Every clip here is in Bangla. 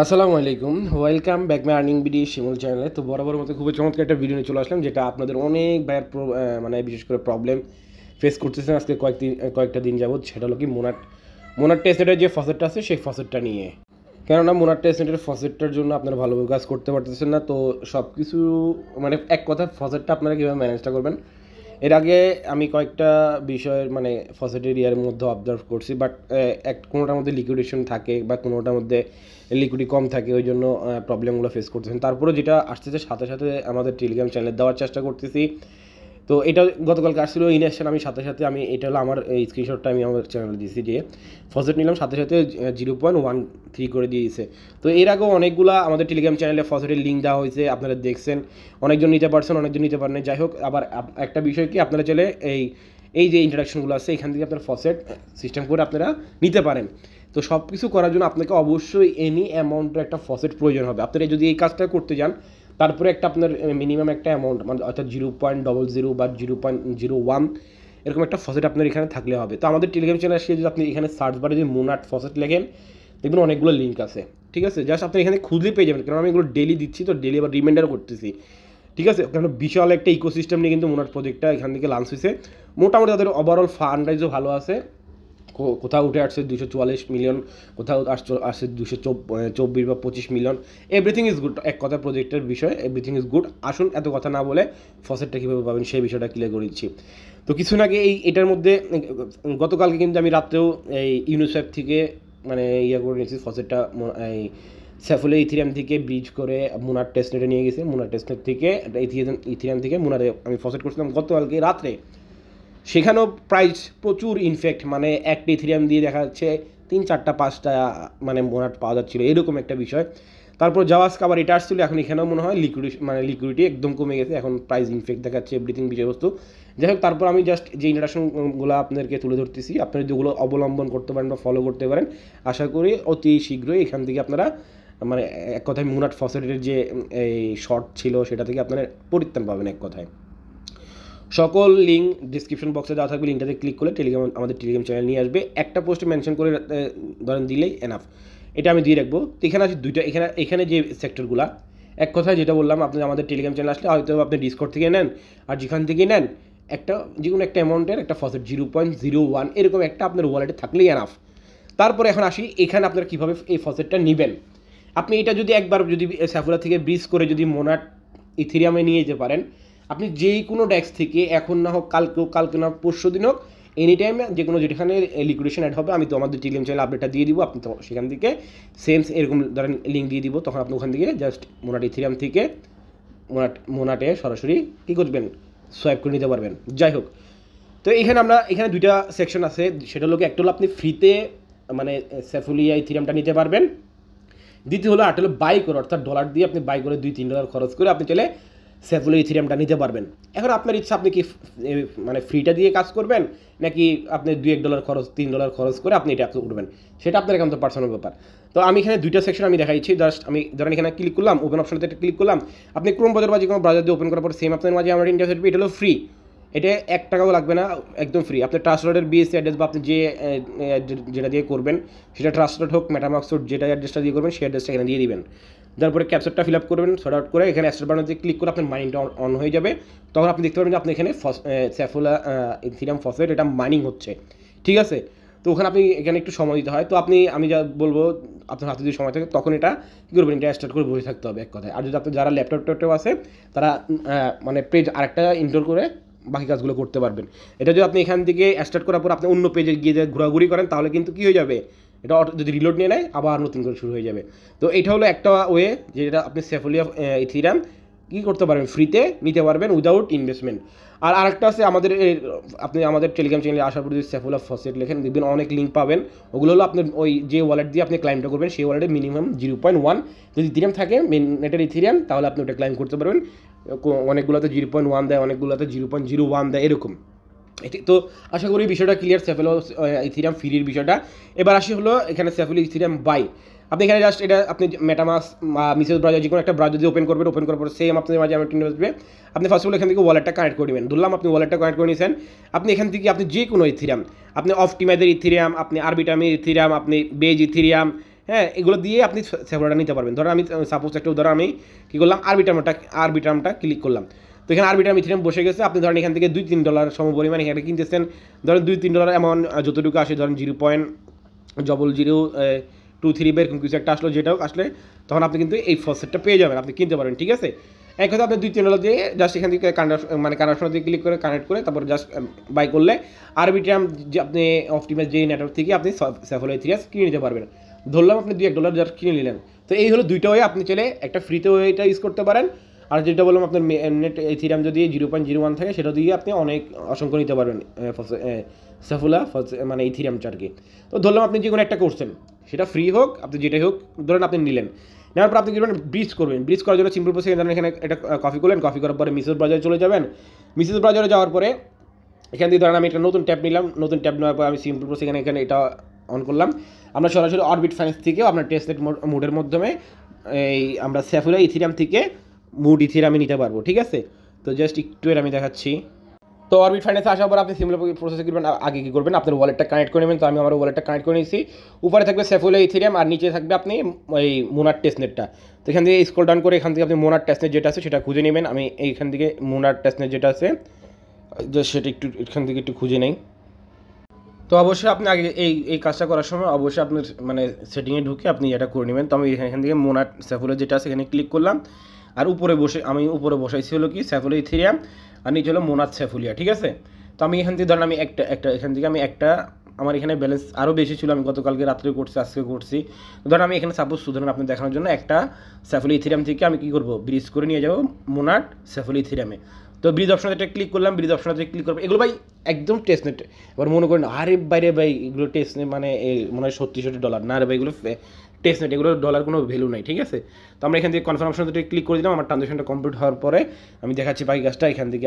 আসসালামু আলাইকুম, welcome back my earning BD Shimul চ্যানেলে। তো বরাবর মতো খুবই চমৎকার একটা ভিডিও নিয়ে চলে আসলাম, যেটা আপনাদের অনেক ভাইয়ের মানে বিশেষ করে প্রবলেম ফেস করতেছেন আজকে কয়েকটা দিন যাবত। সেটা হলো কি মোনাট টেস্টনেটের যে ফসেটটা আছে সেই ফসেটটা নিয়ে। কেননা মোনাট টেস্টনেটের ফসেটটার জন্য আপনারা ভালোভাবে কাজ করতে পারতেছেন না। তো সব কিছু মানে এক কথা, ফসেটটা আপনারা কীভাবে ম্যানেজটা করবেন। এর আগে আমি কয়েকটা বিষয়ের মানে ফসেটের ইয়ার মধ্যে অবজার্ভ করছি, বাট কোনোটার মধ্যে লিকুইডেশন থাকে বা কোনোটার মধ্যে লিকুইডি কম থাকে, ওই জন্য প্রবলেমগুলো ফেস করতেছেন। তারপরে যেটা আসতেছে সাথে সাথে আমাদের টেলিগ্রাম চ্যানেলে দেওয়ার চেষ্টা করতেছি। তো এটা গতকালকে আসছিল ইনঅ্যাকশন, আমি সাথে সাথে এটা হলো আমার এই স্ক্রিনশটটা আমি আমার চ্যানেলে দিয়েছি, যে ফসেট নিলাম সাথে সাথে 0.13 করে দিয়েছে। তো এর আগেও অনেকগুলা আমাদের টেলিগ্রাম চ্যানেলে ফসেটের লিঙ্ক দেওয়া হয়েছে, আপনারা দেখছেন। অনেকজন নিতে পারছেন, অনেকজন নিতে পারেন। যাই হোক, আবার একটা বিষয় কি, আপনারা চাইলে এই যে ইন্ট্রোডাকশনগুলো আছে এখান থেকে আপনার ফসেট সিস্টেম করে আপনারা নিতে পারেন। তো সব কিছু করার জন্য আপনাকে অবশ্যই এনি অ্যামাউন্টের একটা ফসেট প্রয়োজন হবে। আপনারা যদি এই কাজটা করতে যান, তারপরে একটা আপনার মিনিমাম একটা অ্যামাউন্ট, মানে অর্থাৎ 0.00 বা 0.01 এরকম একটা ফসেট আপনার এখানে থাকলে হবে। তো আমাদের টেলিগ্রাম চ্যানেল আসলে যদি আপনি এখানে সার্চ বারে যদি মোনাট ফসেট লেখেন, দেখবেন অনেকগুলো লিঙ্ক আছে। ঠিক আছে, জাস্ট আপনি এখানে খুঁজলে পেয়ে যাবেন, কারণ আমি এগুলো ডেলি দিচ্ছি, তো ডেলি আবার রিমাইন্ডার করতেছি। ঠিক আছে, কারণ বিশাল একটা ইকোসিস্টেম নিয়ে কিন্তু মোনাট প্রজেক্টটা এখান থেকে লঞ্চ হয়েছে। মোটামুটি তাদের ওভারঅল ফান্ড রাইজও ভালো আছে। কোথাও উঠে আসছে 244 মিলিয়ন, কোথাও আসছে 224 বা 25 মিলিয়ন। এভরিথিং ইজ গুড, এক কথা প্রজেক্টের বিষয় এভরিথিং ইজ গুড। আসুন এত কথা না বলে ফসেটটা কীভাবে পাবেন সেই বিষয়টা ক্লিয়ার করে দিচ্ছি। তো কিছুদিন আগে এটার মধ্যে গতকালকে কিন্তু আমি রাত্রেও এই ইউনিসেফ থেকে মানে করে নিয়েছি ফসেটটা। এই স্যাফুলে ইথিরিয়াম থেকে ব্রিজ করে মুনার টেস্টনেটে নিয়ে গেছে। মুনার টেস্টনেট থেকে ইথিরিয়াম থেকে মুনারে আমি ফসেট করছিলাম গতকালকে রাত্রে। সেখানেও প্রাইস প্রচুর, ইনফ্যাক্ট মানে একটা ইথিরিয়াম দিয়ে দেখা যাচ্ছে 3-4-5টা মানে মোনাট পাওয়া যাচ্ছিলো, এরকম একটা বিষয়। তারপর জাভাস্ক আবার এটা আসছিলো, এখন এখানেও মনে হয় লিকুইডিটি একদম কমে গেছে, এখন প্রাইস ইনফ্যাক্ট দেখাচ্ছে এভরিথিং বিষয়বস্তু। যাই হোক, তারপর আমি জাস্ট যে ইন্ট্রোডাকশনগুলো আপনাদেরকে তুলে ধরতেছি, আপনারা যেগুলো অবলম্বন করতে পারেন বা ফলো করতে পারেন, আশা করি অতি শীঘ্রই এখান থেকে আপনারা মানে এক কথায় মোনাট ফসেটের যে এই শর্ট ছিল সেটা থেকে আপনারা পরিত্রাণ পাবেন এক কথায়। সকল লিঙ্ক ডিসক্রিপশন বক্সে দেওয়া থাকবে, লিঙ্কটাতে ক্লিক করলে আমাদের টেলিগ্রাম চ্যানেল নিয়ে আসবে। একটা পোস্টে মেনশন করে ধরেন দিলেই এনাফ। এটা আমি দিয়ে রাখবো। তো এখানে আছে দুইটা, এখানে যে সেক্টরগুলো, এক কথায় যেটা বললাম, আপনি আমাদের টেলিগ্রাম চ্যানেল আসলে হয়তো আপনি ডিসকর্ড থেকে নেন, আর যেখান থেকে নেন একটা যে কোনো একটা অ্যামাউন্টের একটা ফসেট 0.01 এরকম একটা আপনার ওয়ালেটে থাকলেই এনাফ। তারপরে এখন আসি এখানে আপনারা কীভাবে এই ফসেটটা নেবেন। আপনি এটা যদি একবার যদি স্যাফুলা থেকে ব্রিজ করে যদি মোনাট ইথিরিয়ামে নিয়ে যেতে পারেন, আপনি যেই কোনো ডেস্ক থেকে এখন না হোক কালকে না পরশু দিন হোক, এনি টাইম যে কোনো যেখানে লিকুইডেশন অ্যাড হবে, আমি তো আমাদের টেলিগ্রাম চ্যানেল আপডেটটা দিয়ে দিব। আপনি তো সেখান থেকে সেম এরকম ধরেন লিঙ্ক দিয়ে দিব, তখন আপনি ওখান থেকে জাস্ট মোনাট ইথিরিয়াম থেকে মোনাটে সরাসরি কী করবেন, সোয়াইপ করে নিতে পারবেন। যাই হোক, তো এখানে দুইটা সেকশন আছে। সেটা হলো একটা হলো আপনি ফ্রিতে মানে স্যাফুলিয়া ইথিরিয়ামটা নিতে পারবেন। দ্বিতীয় হলো আট হলো বাই করে, অর্থাৎ ডলার দিয়ে আপনি বাই করে $2-3 খরচ করে আপনি চলে স্যাফুলিয়া ইথিরিয়ামটা নিতে পারবেন। এখন আপনার ইচ্ছা, আপনি কি মানে ফ্রিটা দিয়ে কাজ করবেন, নাকি আপনি $2-1 খরচ $3 খরচ করে আপনি এটা করবেন, সেটা আপনার একান্ত পার্সোনাল ব্যাপার। তো আমি এখানে দুইটা সেকশন আমি দেখাইছি। জাস্ট আমি ধরেন এখানে ক্লিক করলাম, ওপেন অপশনতে ক্লিক করলাম। আপনি ক্রোম ব্রাউজার বা যে কোনো ব্রাউজার দিয়ে ওপেন করার পর সেম আপনার মাঝে আমার ইন্ডিয়া সেট, এটা হলো ফ্রি। এটা $1 লাগবে না, একদম ফ্রি। আপনি ট্রাস্টেডের বিএসসি অ্যাড্রেস বা আপনি যেটা দিয়ে করবেন সেটা ট্রাস্টেড হোক, মেটামাক্স হোক, যেটা অ্যাড্রেসটা দিয়ে করবেন সেই অ্যাড্রেসটা এখানে দিয়ে দিবেন। তারপরে ক্যাপচারটা ফিল আপ করবেন, সর্ট আউট করে এখানে স্টার্ট বাটনে ক্লিক করে আপনার মাইনিংটা অন হয়ে যাবে। তখন আপনি দেখতে পাবেন যে আপনি এখানে স্যাফুলা ইথিরিয়াম ফসফেট এটা মাইনিং হচ্ছে। ঠিক আছে, তো ওখানে আপনি এখানে একটু সময় দিতে হয়। তো আমি যা বলবো, আপনার হাতে যদি সময় থাকে তখন এটা কী করবেন, এটা স্টার্ট করে বসে থাকতে হবে এক কথায়। আর যদি আপনার যারা ল্যাপটপটাও আছে, তারা মানে পেজ আরেকটা ইনস্টল করে বাকি কাজগুলো করতে পারবেন। এটা যদি আপনি এখান থেকে স্টার্ট করার পর আপনি অন্য পেজে গিয়ে ঘোরাঘুরি করেন, তাহলে কিন্তু কী হয়ে যাবে, এটা যদি রিলোড নিয়ে নেয় আবার নতুন করে শুরু হয়ে যাবে। তো এটা হলো একটা ওয়ে, যেটা আপনি স্যাফুলিয়া ইথিরিয়াম কী করতে পারবেন, ফ্রিতে নিতে পারবেন উইদাউট ইনভেস্টমেন্ট। আর আরেকটা আছে আমাদের আপনি আমাদের টেলিগ্রাম চ্যানেলে আসার পর যদি স্যাফুলা ফসেট লেখেন, দেখবেন অনেক লিঙ্ক পাবেন। ওগুলো হলো আপনার ওই যে ওয়ালেট দিয়ে আপনি ক্লাইমটা করবেন, সেই ওয়ালেটে মিনিমাম 0.1 যদি ইথিরিয়াম থাকে, নেটের ইথিরিয়াম, তাহলে আপনি ওটা ক্লাইম করতে পারবেন। অনেকগুলোতে 0.1 দেয়, অনেকগুলোতে 0.01 দেয়, এরকম। এটি তো আশা করি বিষয়টা ক্লিয়ার, স্যাফুলা ইথিরিয়াম ফ্রির বিষয়টা। এবার আসি হলো এখানে স্যাফুলা ইথিরিয়াম বাই। আপনি এখানে জাস্ট এটা আপনি মেটামাস্ক বা মিসেস ব্রাউজার যে কোনো একটা ব্রাউজার দিয়ে ওপেন করবেন, ওপেন করার পর সেম আপনাদের মাঝে আমার আসবে। আপনি ফার্স্ট অফ অল এখান থেকে ওয়ালেটটা কানেক্ট করে নেবেন। ধরলাম আপনি ওয়ালেটটা কানেক্ট করে নিয়েছেন। আপনি এখান থেকে আপনি যে কোনো ইথিরিয়াম, আপনি অফটিমাইজের ইথিরিয়াম, আপনি আরবিটামের ইথিরিয়াম, আপনি বেজ ইথিরিয়াম, হ্যাঁ, এগুলো দিয়ে আপনি সেফোলাটা নিতে পারবেন। ধরেন আমি সাপোজ একটা উদাহরণ আমি কী করলাম, আরবিটামটা ক্লিক করলাম। তো এখানে আরবিটাম ইথিরিয়াম বসে গেছে। আপনি ধরেন এখান থেকে $2-3 সমপরিমাণ এখানে কিনতেছেন। ধরেন $2-3 অ্যামাউন্ট যতটুকু আসে, ধরেন 0.0023 বা এরকম কিছু একটা আসলো, যেটাও আসলে তখন আপনি কিন্তু এই ফসেটটা পেয়ে যাবেন, আপনি কিনতে পারবেন। ঠিক আছে, এক কথা আপনি $2-3 দিয়ে জাস্ট এখান থেকে কানেকশন দিয়ে ক্লিক করে কানেক্ট করে তারপর জাস্ট বাই করলে আরবিটাম যে আপনি অপটিমাইজ যে নেটওয়ার্ক থেকে আপনি সেফোলা ইথিরিয়াম কিনে নিতে পারবেন। ধরলাম আপনি $2-1 জাস্ট কিনে নিলেন। তো এই হলো দুইটা ওয়ে, আপনি চাইলে একটা ফ্রিতে ওয়েটা ইউজ করতে পারেন, আর যেটা বললাম আপনার নেট ইথিরিয়াম যদি 0.01 থাকে সেটা দিয়ে আপনি অসংখ্য নিতে পারবেন সেফোলা মানে ইথিরিয়াম চার্কে। তো ধরলাম আপনি যে কোনো একটা করছেন, সেটা ফ্রি হোক, আপনি যেটাই হোক, ধরেন আপনি নিলেন, নেওয়ার পর আপনি কী করবেন, ব্রিজ করবেন। ব্রিজ করার জন্য সিম্পল প্রসেস, ধরেন এখানে এটা কপি করলেন, কপি করার পরে মেসেজ ব্রাউজারে চলে যাবেন। মেসেজ ব্রাউজারে যাওয়ার পরে এখান থেকে ধরেন আমি একটা নতুন ট্যাব নিলাম, নতুন ট্যাব নেওয়ার পর আমি সিম্পল প্রসেস এখানে এটা অন করলাম। আমরা সরাসরি অরবিট ফাইন্যান্স থেকেও আপনার টেস্টনেট মোডের মাধ্যমে এই আমরা সেফোলা ইথিরিয়াম থেকে মুড ইথিরিয়ামে নিতে পারবো। ঠিক আছে, তো জাস্ট একটু এর আমি দেখাচ্ছি। তো অরবিট ফাইন্যান্সে আসার পর আপনি সিমিলার প্রসেস করবেন। আগে কী করবেন, আপনার ওয়ালেটটা কানেক্ট করে নেবেন। তো আমি আমার ওয়ালেটটা কানেক্ট করে নিয়েছি। উপরে থাকবে সেফোলা ইথিরিয়াম আর নিচে থাকবে আপনি ওই মোনার টেস্টনেটটা। তো এখান থেকে স্ক্রল ডাউন করে এখান থেকে আপনি মোনার টেস্টনেট যেটা আছে সেটা খুঁজে নেবেন। আমি এইখান থেকে মোনার টেস্টনেট যেটা আছে জাস্ট সেটা একটু এখান থেকে একটু খুঁজে নেই। তো অবশ্যই আপনি আগে এই কাজটা করার সময় অবশ্যই আপনার মানে সেটিংয়ে ঢুকে আপনি এটা করে নেবেন। তো আমি এখান থেকে মোনার সেফোলা যেটা আছে এখানে ক্লিক করলাম, আর উপরে বসাইছি হলো কি সেফোলা ইথিরিয়াম, আর নিচে হলো মোনার সেফোলিয়া। ঠিক আছে, তো আমি এখান থেকে ধরেন আমি একটা এখান থেকে আমি একটা, আমার এখানে ব্যালেন্স আরও বেশি ছিল, আমি গতকালকে রাত্রে করছি, আজকে করছি। ধরেন আমি এখানে সাপোজ ধরেন আপনি দেখানোর জন্য একটা সেফোলা ইথিরিয়াম থেকে আমি কী করবো, ব্রিজ করে নিয়ে যাবো মোনার সেফোলা ইথিরিয়ামে। তো ব্রিজ অপশনটা ক্লিক করলাম, ব্রিজ অপশনটা ক্লিক করবো। এগুলো ভাই একদম টেস্টনেট। এবার মনে করেন আরে বাইরে ভাই এগুলো টেস্টনেট মানে মনে হয় $70 না রে ভাই, এগুলো টেস্টনেট, এগুলো ডলার কোনো ভ্যালু নাই। ঠিক আছে, তো আমরা এখান থেকে কনফার্ম অপশনটা ক্লিক করে দিলাম। আমার ট্রানজাকশনটা কমপ্লিট হওয়ার পরে আমি দেখাচ্ছি বাকি কাজটা। এখান থেকে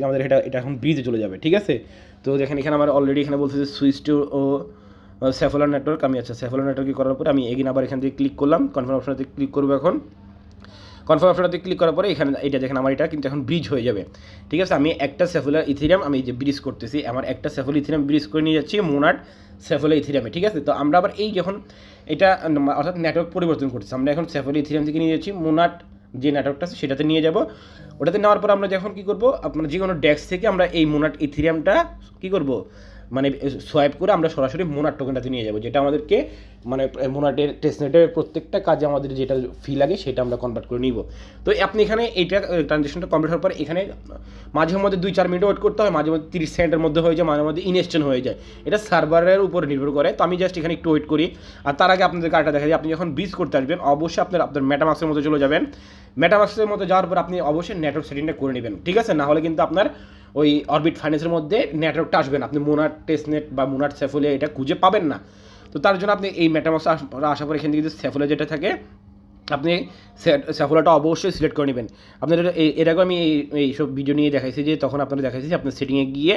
আমাদের এটা এখন ব্রিজে চলে যাবে। ঠিক আছে, তো দেখেন এখানে আমার অলরেডি এখানে বলছে যে সুইচ টু ও সেফোলা নেটওয়ার্ক। আমি সেফোলা নেটওয়ার্ক করার পরে আমি এগিন আবার এখান থেকে ক্লিক করলাম, কনফার্ম অপশনটাতে ক্লিক করবো। এখন কনফার্ম অপশনটাতে ক্লিক করার পরে এখানে এটা দেখেন আমার এটা কিন্তু এখন ব্রিজ হয়ে যাবে। ঠিক আছে, আমি একটা সেফোলা ইথিরিয়াম আমি যে ব্রিজ করতেছি, আমার একটা সেফোলা ইথিরিয়াম ব্রিজ করে নিয়ে যাচ্ছি মোনার সেফোলা ইথিরিয়ামে। ঠিক আছে, তো আমরা আবার এই যখন এটা অর্থাৎ নেটওয়ার্ক পরিবর্তন করতেছি, আমরা এখন সেফোলা ইথিরিয়াম থেকে নিয়ে যাচ্ছি মোনাট যে নেটওয়ার্কটা আছে সেটাতে নিয়ে যাব। ওটাতে নেওয়ার পর আমরা যখন কী করবো, আপনার যে কোনো ডেস্ক থেকে আমরা এই মোনাট ইথিরিয়ামটা কী করবো, মানে সোয়াইপ করে আমরা সরাসরি মোনার টোকেনটাতে নিয়ে যাবো, যেটা আমাদেরকে মানে মোনাটের টেস্টনেটের প্রত্যেকটা কাজে আমাদের যেটা ফি লাগে সেটা আমরা কনভার্ট করে নিব। তো আপনি এখানে এইটা ট্রানজেকশনটা কমপ্লিট হওয়ার পর এখানে মাঝে মধ্যে 2-4 মিনিট ওয়েট করতে হয়, মাঝে মধ্যে 30 সেকেন্ডের মধ্যে হয়ে যায়, মাঝে মধ্যে ইনস্ট্যান্ট হয়ে যায়। এটা সার্ভারের উপর নির্ভর করে। তো আমি জাস্ট এখানে একটু ওয়েট করি। আর তার আগে আপনাদের কার্ডটা দেখা যায়, আপনি যখন ব্রিজ করতে আসবেন অবশ্যই আপনার মেটামাক্সের মধ্যে চলে যাবেন। মেটামাক্সের মধ্যে যাওয়ার পর আপনি অবশ্যই নেটওয়ার্ক সেটিংটা করে নেবেন। ঠিক আছে, না হলে কিন্তু আপনার ওই অরবিট ফাইন্যান্সের মধ্যে নেটওয়ার্কটা আসবে না, আপনি মোনার টেস্টনেট বা মোনার সেফোলিয়া এটা খুঁজে পাবেন না। তো তার জন্য আপনি এই মেটামাক্স আসার পর এখান থেকে যে সেফোলিয়া যেটা থাকে আপনি সেফোলাটা অবশ্যই সিলেক্ট করে নেবেন। আপনাদের এর আগে আমি এইসব ভিডিও নিয়ে দেখাইছি, যে তখন আপনারা দেখাইছি যে আপনার সেটিংয়ে গিয়ে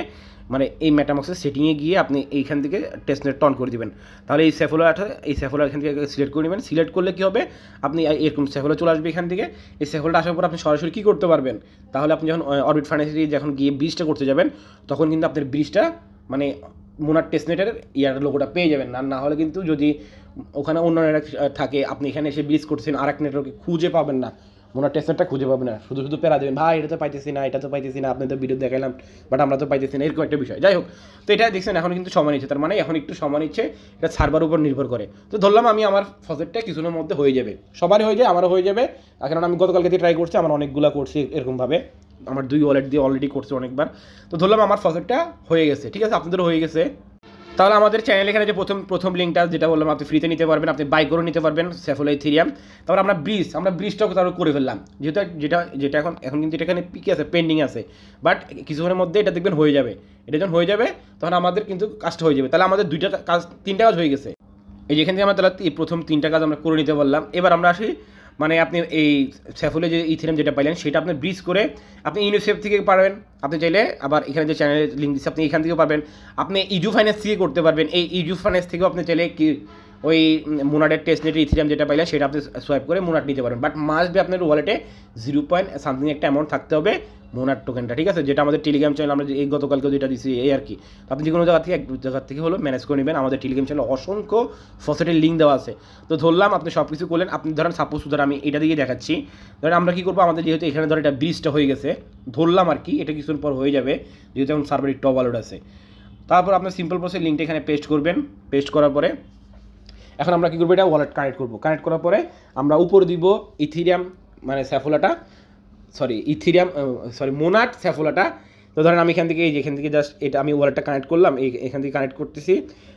মানে এই মেটামাক্সের সেটিংয়ে গিয়ে আপনি এইখান থেকে টেস্টনেট অন করে দেবেন। তাহলে এই সেফোলা এখান থেকে সিলেক্ট করে নেবেন। সিলেক্ট করলে কী হবে, আপনি এরকম সেফোলা চলে আসবে এখান থেকে। এই সেফোলাটা আসার পর আপনি সরাসরি কী করতে পারবেন, তাহলে আপনি যখন অরবিট ফাইন্যান্সে যখন গিয়ে ব্রিজটা করতে যাবেন তখন কিন্তু আপনার ব্রিজটা মানে মোনার টেস্টনেটের লোগোটা পেয়ে যাবেন। না হলে কিন্তু যদি ওখানে অন্য নেটওয়ার্ক থাকে, আপনি এখানে এসে ব্রিজ করছেন আর এক নেটওয়ার্কে খুঁজে পাবেন না, মোনার টেস্টনেটটা খুঁজে পাবেন না, শুধু পেরা দেবেন, ভাই এটা তো পাইতেছি না, এটা তো পাইতেছি না, আপনি তো ভিডিও দেখালাম বাট আমরা তো পাইতেছি না, এরকম একটা বিষয়। যাই হোক, তো এটা দেখছেন এখন কিন্তু সময় নিচ্ছে, তার মানে এখন একটু সময় নিচ্ছে, এটা সার্ভার উপর নির্ভর করে। তো ধরলাম আমি আমার ফসেটটা কিছুদিনের মধ্যে হয়ে যাবে, সবারই হয়ে যায়, আমারও হয়ে যাবে। কারণ আমি গতকালকে ট্রাই করছি, আমার অনেকগুলো করছি এরকমভাবে, আমার 2 ওয়ালেট দিয়ে অলরেডি করছি অনেকবার। তো ধরলাম আমার ফসেটটা হয়ে গেছে। ঠিক আছে, আপনাদেরও হয়ে গেছে। তাহলে আমাদের চ্যানেল এখানে যে প্রথম লিঙ্কটা যেটা বললাম আপনি ফ্রিতে নিতে পারবেন, আপনি বাই করে নিতে পারবেন সেফোলা ইথিরিয়াম। তারপর আমরা ব্রিজটাও তারপর করে ফেললাম, যেটা এখন কিন্তু এটা এখানে পিকে আছে, পেন্ডিং আছে, বাট কিছুক্ষণের মধ্যে এটা দেখবেন হয়ে যাবে। এটা যখন হয়ে যাবে তখন আমাদের কিন্তু কাজটা হয়ে যাবে। তাহলে আমাদের 3টা কাজ হয়ে গেছে। এই যেখান থেকে আমরা তাহলে প্রথম 3টা কাজ আমরা করে নিতে পারলাম। এবার আমরা আসি মানে আপনি এই সেফোলা যে ইথিরিয়াম যেটা পাইলেন সেটা আপনি ব্রিজ করে আপনি ইউনিসেফ থেকে পারবেন, আপনি চাইলে আবার এখানে যে চ্যানেলের লিঙ্ক দিচ্ছে আপনি এখান থেকেও পারবেন, আপনি ইজু ফাইন্যান্স থেকে করতে পারবেন। এই ইজু ফাইন্যান্স থেকেও আপনি চাইলে কি ওই মোনাটের টেস্টনেটের ইথিরিয়াম যেটা পাইলেন সেটা আপনি সোয়াইপ করে মোনাট নিতে পারবেন। বাট মাস্ট বি আপনার ওয়ালেটে 0 পয়েন্ট সামথিং একটা অ্যামাউন্ট থাকতে হবে মোনাট টোকেনটা, ঠিক আছে, যেটা আমাদের টেলিগ্রাম চ্যানেল আমরা এই গতকালকে যেটা দিচ্ছি এই আর কি। তো আপনি যে কোনো জায়গা থেকে এক জায়গা থেকে হলো ম্যানেজ করে নেবেন। আমাদের টেলিগ্রাম চ্যানেলে অসংখ্য ফসেটের লিঙ্ক দেওয়া আছে। তো ধরলাম আপনি সব কিছু করলেন, আপনি ধরেন সাপোজ ধরেন আমি এটা দিয়ে দেখাচ্ছি, ধরেন আমরা কী করবো, আমাদের যেহেতু এখানে ধরেন এটা ব্রিজটা হয়ে গেছে, ধরলাম আর কি, এটা কিছুদিন পর হয়ে যাবে যেহেতু এখন সার্ভার একটু ওভারলোড আছে। তারপর আপনার সিম্পল প্রসেস লিঙ্কটা এখানে পেস্ট করবেন, পেস্ট করার পরে এখন আমরা কী করবো, এটা ওয়ালেট কানেক্ট করবো, কানেক্ট করার পরে আমরা উপরে দিব ইথিরিয়াম মানে স্যাফোলাটা, মোনাট স্যাফোলাটা। তো ধরেন আমি এখান থেকে এই যে এখান থেকে জাস্ট এটা আমি ওয়ালেটটা কানেক্ট করলাম, এখান থেকে কানেক্ট করতেছি,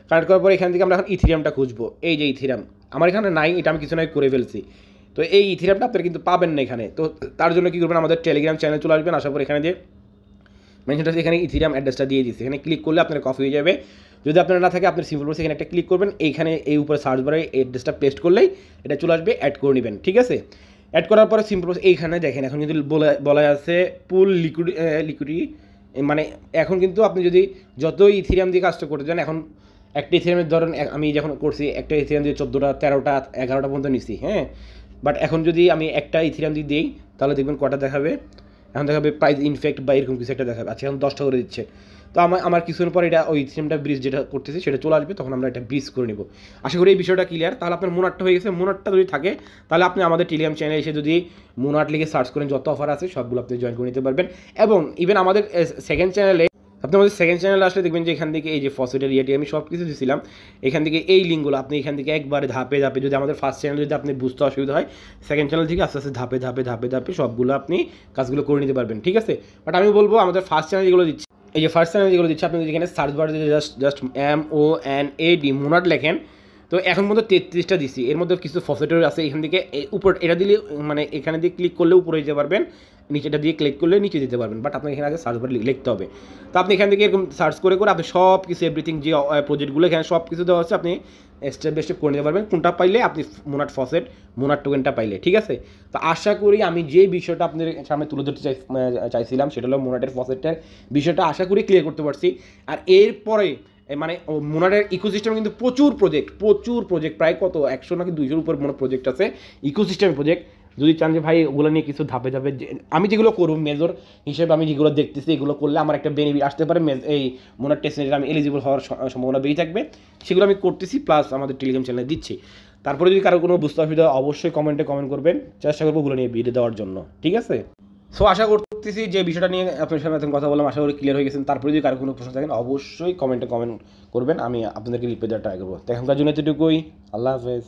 কানেক্ট করার পরে এখান থেকে আমরা এখন ইথিরিয়ামটা খুঁজবো। এই যে ইথিরিয়াম আমার এখানে নাই, এটা আমি কিছু নয় করে ফেলছি। তো এই ইথিরিয়ামটা আপনারা কিন্তু পাবেন না এখানে। তো তার জন্য কী করবেন, আমাদের টেলিগ্রাম চ্যানেল চলে আসবেন, আসার পর এখানে যে মেনশনটা এখানে ইথিরিয়াম অ্যাড্রেসটা দিয়ে দিচ্ছি, এখানে ক্লিক করলে আপনার কপি হয়ে যাবে। যদি আপনার না থাকে আপনি সিম্পল এখানে একটা ক্লিক করবেন, এইখানে এই উপরে সার্চ বারে অ্যাড্রেসটা পেস্ট করলেই এটা চলে আসবে, অ্যাড করে নেবেন, ঠিক আছে। অ্যাড করার পরে সিম্পল এইখানে দেখেন এখন কিন্তু বলা আছে পুল লিকুইডিটি, মানে এখন কিন্তু আপনি যদি যতই ইথিরিয়াম দিয়ে কাজটা করতে চান, এখন একটা ইথিরিয়ামের ধরেন আমি যখন করছি একটা ইথিরিয়াম দিয়ে 14টা 13টা 11টা পর্যন্ত নিছি, হ্যাঁ। বাট এখন যদি আমি একটা ইথিরিয়াম দিয়ে দিই তাহলে দেখবেন কটা দেখাবে, এখন দেখাবে প্রাইস ইনফেক্ট বা এরকম কিছু একটা দেখাবে। আচ্ছা এখন 10টা করে দিচ্ছে। তো আমার কিছুদিন পর এটা ওই ইথিরিয়ামটা ব্রিজ যেটা করতেছি সেটা চলে আসবে, তখন আমরা এটা ব্রিজ করে নেব। আশা করি এই বিষয়টা ক্লিয়ার। তাহলে আপনার মোনাটটা হয়ে গেছে। মোনাটটা যদি থাকে তাহলে আপনি আমাদের টেলিগ্রাম চ্যানেলে এসে যদি মোনাট লিখে সার্চ করেন, যত অফার আছে সবগুলো আপনি জয়েন করে নিতে পারবেন। এবং ইভেন আমাদের সেকেন্ড চ্যানেলে আপনি আমাদের সেকেন্ড চ্যানেলে আসলে দেখবেন যে এখান থেকে এই যে ফসেটের ইয়েটি আমি সব কিছু দিয়েছিলাম, এখান থেকে এই লিঙ্কগুলো আপনি এখান থেকে একবারে ধাপে ধাপে, যদি আমাদের ফার্স্ট চ্যানেল যদি আপনি বুঝতে অসুবিধা হয়, সেকেন্ড চ্যানেল থেকে আস্তে আস্তে ধাপে ধাপে ধাপে ধাপে সবগুলো আপনি কাজগুলো করে নিতে পারবেন, ঠিক আছে। বাট আমি বলবো আমাদের ফার্স্ট চ্যানেল যেগুলো দিচ্ছি, এই যে ফার্স্ট চ্যানেল যেগুলো দিচ্ছে, আপনি এখানে সার্চ বারে জাস্ট MONAD মোনাট লেখেন, তো এখন মধ্যে 33টা দিচ্ছি, এর মধ্যে কিছু ফসেটের আছে, এখান থেকে উপর এটা দিলে মানে এখানে দিয়ে ক্লিক করলে উপরে যেতে পারবেন, নিচেটা দিয়ে ক্লিক করলে নিচে যেতে পারবেন। বাট আপনার এখানে আগে সার্চ বারে লিখতে হবে। তো আপনি এখান থেকে এরকম সার্চ করে আপনি সব কিছু এভরিথিং যে প্রজেক্টগুলো এখানে সব কিছু দেওয়া হচ্ছে, আপনি স্টেপ বাই স্টেপ করে নিতে পারবেন কোনটা পাইলে আপনি মোনাট ফসেট মোনাট টোকেনটা পাইলে, ঠিক আছে। তো আশা করি আমি যে বিষয়টা আপনাদের সামনে তুলে ধরতে চাইছিলাম সেটা হলো মোনাটের ফসেটের বিষয়টা আশা করি ক্লিয়ার করতে পারছি। আর এরপরে মানে মোনাটের ইকোসিস্টেমে কিন্তু প্রচুর প্রজেক্ট প্রায় কত 100 নাকি 200-র উপর মনে প্রজেক্ট আছে ইকোসিস্টেম প্রজেক্ট। যদি চান যে ভাই ওগুলো নিয়ে কিছু ধাপে ধাপে আমি যেগুলো করব মেজর হিসেবে আমি যেগুলো দেখতেছি এগুলো করলে আমার একটা বেনিফিট আসতে পারে, এই মোনাট টেস্টে আমি এলিজিবল হওয়ার সম্ভাবনা বেশি থাকবে, সেগুলো আমি করতেছি, প্লাস আমাদের টেলিগ্রাম চ্যানেলে দিচ্ছি। তারপরে যদি কারো কোনো বুঝতে অসুবিধা অবশ্যই কমেন্ট করবেন, চেষ্টা করবো ওগুলো নিয়ে ভিডিও দেওয়ার জন্য, ঠিক আছে। সো আশা করতেছি যে বিষয়টা নিয়ে আপনার সাথে কথা বললাম, আশা করি ক্লিয়ার হয়ে গেছেন। তারপরে যদি কারো কোনো প্রশ্ন থাকেন অবশ্যই কমেন্ট করবেন, আমি আপনাদেরকে রিপ্লাই দেওয়ার ট্রাই করবো। তো এখনকার জন্য এতটুকুই, আল্লাহ হাফেজ।